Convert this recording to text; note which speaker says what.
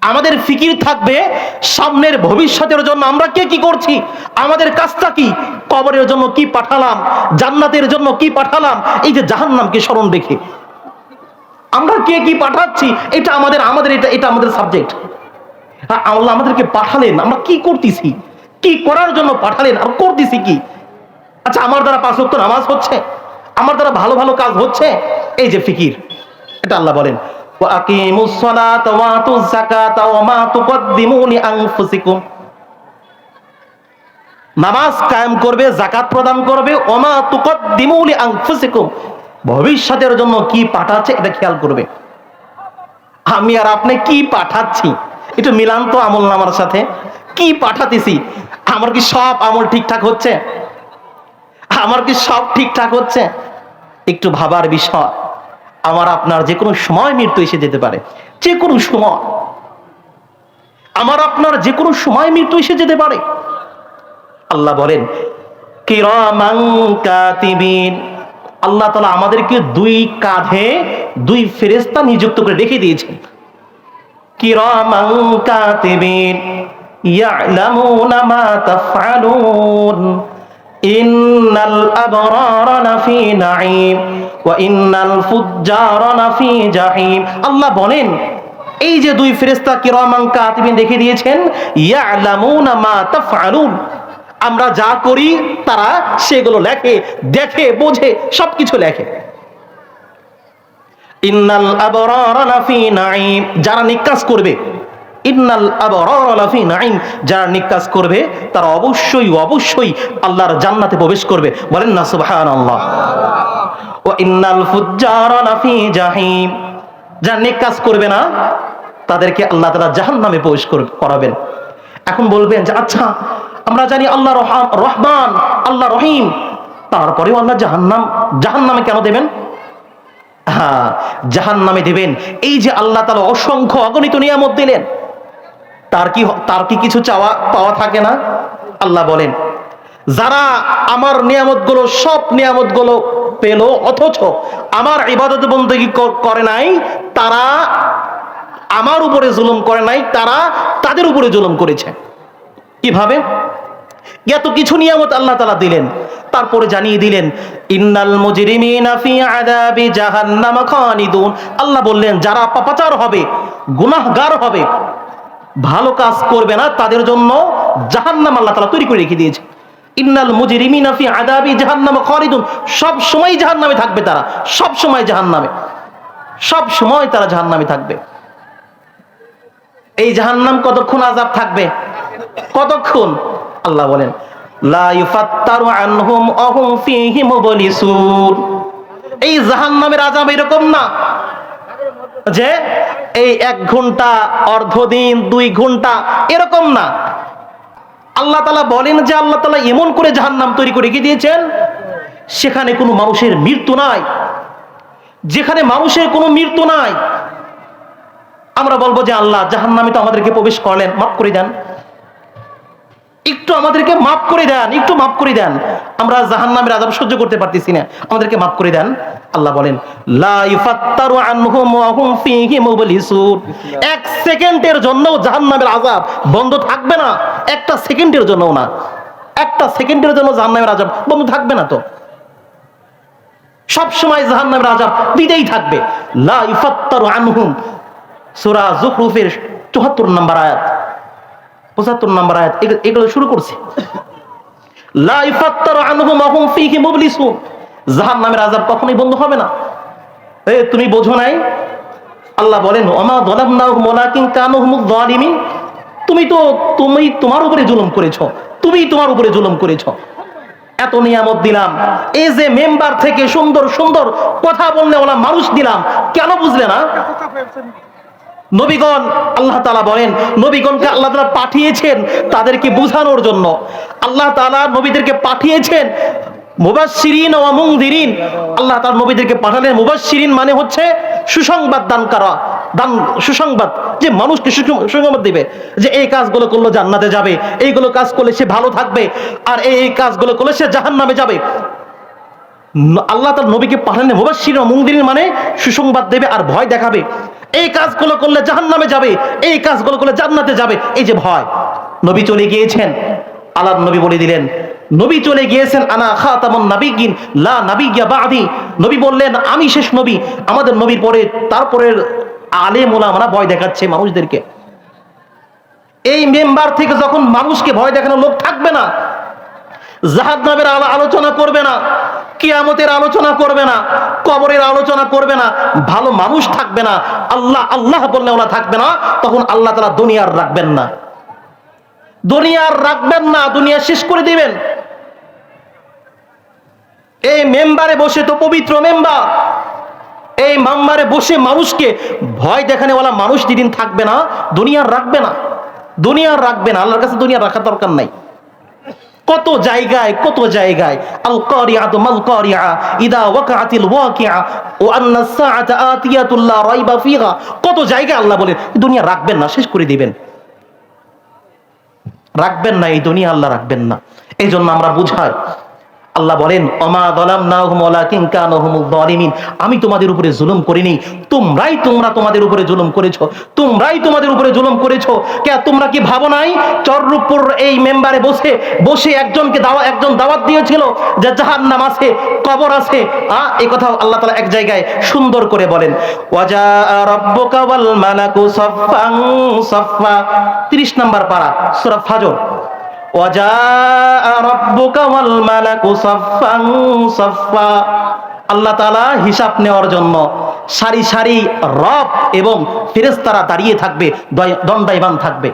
Speaker 1: আমাদের ফিকির থাকবে সামনের ভবিষ্যতের জন্য আমরা কে কি করছি, আমাদের কাজটা কি, কবরের জন্য কি পাঠালাম, জান্নাতের জন্য কি পাঠালাম, এই যে জাহান্নামকে স্মরণ রেখে আমরা কে কি পাঠাচ্ছি, এটা আমাদের আমাদের এটা এটা আমাদের সাবজেক্ট। আল্লাহ আমাদেরকে পাঠালেন, আমরা কি করতেছি, কি করার জন্য পাঠালেন, আর করতেছি কি। আচ্ছা, আমার দ্বারা 5 ওয়াক্ত নামাজ হচ্ছে, আমার দ্বারা ভালো ভালো কাজ হচ্ছে, এই যে ফিকির, এটা আল্লাহ বলেন ওয়াকিমুস সালাতা ওয়া আতুজ যাকাতা ওয়া মা তুকদ্দিমু লিআনফুসিকুম। নামাজ কায়েম করবে, যাকাত প্রদান করবে, ওয়া মা তুকদ্দিমু লিআনফুসিকুম, ভবিষ্যতের জন্য কি পাঠাচ্ছে এটা খেয়াল করবে। আমি আর আপনি কি পাঠাচ্ছি এটা মিলান তো আমল নামার সাথে, কি পাঠাতেছি, আমার কি সব আমল ঠিকঠাক হচ্ছে, আমার কি সব ঠিকঠাক হচ্ছে, একটু ভাবার বিষয়। আমার আপনার যে কোনো সময় মৃত্যু এসে যেতে পারে, যে কোনো সময় আমার আপনার যে কোনো সময় মৃত্যু এসে যেতে পারে। আল্লাহ বলেন কিরামান কাতিবিন, আল্লাহ তাআলা আমাদেরকে 2 কাঁধে 2 ফেরেশতা নিযুক্ত করে রেখে দিয়েছেন। কিরামান কাতিবিন ইয়ালামুনা মা তাফআলুন ইন্নাল আবরারা লাফি নাঈম ওয়া ইন্নাল ফুজ্জারা লাফি জাহিম। আল্লাহ বলেন এই যে 2 ফেরেশতা কিরামান কাতিবিন রেখে দিয়েছেন, ইয়ালামুনা মা তাফআলুন, আমরা যা করি তারা সেগুলো লেখে, দেখে, বোঝে, সবকিছু লেখে। ইন্নাল আবরারা লাফি নাঈম, যারা নেক কাজ করবে, ইন্নাল আবরারা লাফি নাঈম, যারা নেক কাজ করবে তারা অবশ্যই অবশ্যই আল্লাহর জান্নাতে প্রবেশ করবে, বলেন না সুবহানাল্লাহ। ওয়া ইন্নাল ফুজ্জারা লাফি জাহিম, যারা নেক কাজ করবে না তাদেরকে আল্লাহ তাআলা জাহান্নামে প্রবেশ করাবেন। এখন বলবেন যে আচ্ছা, আমরা জানি আল্লাহ রহমান, আল্লাহ রহিম, তারপরেও আল্লাহ জাহান্নামে কেন দেবেন? হ্যাঁ, জাহান্নামে দেবেন। এই যে আল্লাহ তাআলা অসংখ্য অগণিত নিয়ামত দিলেন, তার কি কিছু পাওয়া থাকে না? আল্লাহ বলেন যারা আমার নিয়ামতগুলো, সব নিয়ামতগুলো পেল অথচ আমার ইবাদত বন্দেগী করে নাই, তারা আমার উপরে জুলুম করে নাই, তারা তাদের উপরে জুলুম করেছে। কিভাবে? এত কিছু নিয়ামত আল্লাহ তাআলা দিলেন, তারপরে জানিয়ে দিলেন ইন্নাল মুজরিমিনা ফি আযাবি জাহান্নাম খালিদুন। আল্লাহ বললেন যারা পাপাচার হবে, গুনাহগার হবে, ভালো কাজ করবে না, তাদের জন্য জাহান্নাম আল্লাহ তাআলা তৈরি করে রেখে দিয়েছে। ইন্নাল মুজরিমিনা ফি আযাবি জাহান্নাম খালিদুন, সব সময় জাহান্নামে থাকবে তারা, সব সময় জাহান্নামে, সব সময় তারা জাহান্নামে থাকবে। এই জাহান্নাম কতক্ষণ আযাব থাকবে? কতক্ষণ? আল্লাহ বলেন লা ইউফাত্তারু আনহুম ওয়া হুম ফীহি মুবলিসুন। এই জাহান্নামের আযাব এরকম না যে এই 1 ঘন্টা, অর্ধ দিন, 2 ঘন্টা, এরকম না। আল্লাহ তাআলা বলেন যে আল্লাহ তাআলা এমন করে জাহান্নাম তৈরি করে রেখে দিয়েছেন সেখানে কোনো মানুষের মৃত্যু নাই, যেখানে মানুষের কোনো মৃত্যু নাই। আমরা বলবো যে আল্লাহ জাহান্নামে তো আমাদেরকে প্রবেশ করলেন, মাফ করে দেন, একটু আমাদেরকে মাফ করে দেন, একটু মাফ করে দেন, আমরা জাহান্নামের আযাব সহ্য করতে পারতেছি না, আমাদেরকে মাফ করে দেন। আল্লাহ বলেন লা ইউফাত্তারু আনহুম ওয়া হুম ফীহি মুবলিসুন। 1 সেকেন্ডের জন্য জাহান্নামের আযাব বন্ধ থাকবে না, 1 সেকেন্ডের জন্যও না, 1 সেকেন্ডের জন্য জাহান্নামের আযাব বন্ধ থাকবে না। তো সব সময় জাহান্নামের আযাব দিতেই থাকবে। লা ইউফাত্তারু আনহুম, সূরা যুখরুফের ৭৪ নম্বর আয়াত, ৭৫ নম্বর আয়াত, এগুলো শুরু করছে। লা ইফাত্তারু আনহুম ওয়া হুম ফীহি মুবলিসুন, জাহান্নামের আযাব কখনোই বন্ধ হবে না। তুমি বোঝো নাই? আল্লাহ বলেন ওমা যালামনাহুম ওয়ালাকিন কানু হুমুয যালিমিন, তুমি তোমার উপরে জুলুম করেছো, তুমি তোমার উপরে জুলুম করেছো। এত নিয়ামত দিলাম, এই যে মেম্বার থেকে সুন্দর সুন্দর কথা বললে ওলা মানুষ দিলাম, কেন বুঝলে না? নবীগণ, আল্লাহ তাআলা বলেন নবীগণকে আল্লাহ তাআলা পাঠিয়েছেন তাদেরকে বোঝানোর জন্য। আল্লাহ তাআলা নবীদেরকে পাঠিয়েছেন মুবাশশিরিন ওয়া মুনযিরিন। আল্লাহ তাআলা নবীদেরকে পাঠালেন, মুবাশশিরিন মানে হচ্ছে সুসংবাদ দান করা, সুসংবাদ, যে মানুষকে সুসংবাদ দিবে যে এই কাজগুলো করলে জান্নাতে যাবে, এইগুলো কাজ করলে সে ভালো থাকবে, আর এই কাজগুলো করলে সে জাহান্নামে যাবে। আল্লাহ তাআলা নবীকে পাঠালেন মুবাশশিরিন ওয়া মুনযিরিন মানে সুসংবাদ দেবে আর ভয় দেখাবে। এই কাজগুলো করলে জাহান্নামে যাবে, এই কাজগুলো করলে জান্নাতে যাবে, এই যে ভয়। নবী চলে গিয়েছেন, আল্লাহর নবী বলে দিলেন, নবী চলে গিয়েছেন, আনা খাতামুন নাবিয়্যিন লা নাবিয়্যা বা'দি। নবী বললেন আমি শেষ নবী, আমাদের নবীর পরে তারপরের আলেম ওলামারা ভয় দেখাচ্ছে মানুষদেরকে। এই মেম্বার থেকে যখন মানুষকে ভয় দেখানোর লোক থাকবে না, জাহান্নামের আলোচনা করবে না, কিয়ামতের আলোচনা করবে না, কবরের আলোচনা করবে না, ভালো মানুষ থাকবে না, আল্লাহ আল্লাহ বললে ওরা থাকবে না, তখন আল্লাহ তাআলা দুনিয়ার রাখবেন না, দুনিয়ার রাখবেন না, দুনিয়া শেষ করে দিবেন। এই মেম্বারে বসে তো পবিত্র মেম্বার, এই মেম্বারে বসে মানুষকে ভয় দেখানেওয়ালা মানুষ যেদিন থাকবে না, দুনিয়ার রাখবে না, দুনিয়ার রাখবে না। আল্লাহর কাছে দুনিয়া রাখার দরকার নাই। কত জায়গায় কত জায়গায় আল কারিআতু মাল কারিআ ইদা ওয়াকাআতিল ওয়াকিআ ওয়া আন্নাস সাআতা আতিয়াতুল লা রাইবা ফিহা, কত জায়গায় আল্লাহ বলেন দুনিয়া রাখবেন না, শেষ করে দিবেন, রাখবেন না, এই দুনিয়া আল্লাহ রাখবেন না। এই জন্য আমরা বুঝাই, আল্লাহ বলেন ওমা যালামনাহুম ওয়ালাকিন কানু হুমুয যালিমিন, আমি তোমাদের উপরে জুলুম করিনি, তোমরা তোমাদের উপরে জুলুম করেছো, তোমরাই তোমাদের উপরে জুলুম করেছো। কে তোমরা কি ভাবো নাই চররূপপুর এই মেম্বারে বসে বসে একজন দাওয়াত দিয়েছিল যে জাহান্নাম আছে, কবর আছে। এই কথা আল্লাহ তাআলা এক জায়গায় সুন্দর করে বলেন, ওয়াজা রাব্বুকা ওয়াল মালাকু সাফফান সাফফা, 30 নম্বর পারা সূরা ফাজর। আল্লাহ তাআলা হিসাব নেওয়ার জন্য সারি সারি রব এবং ফেরেশতারা দাঁড়িয়ে থাকবে, দণ্ডায়মান থাকবে।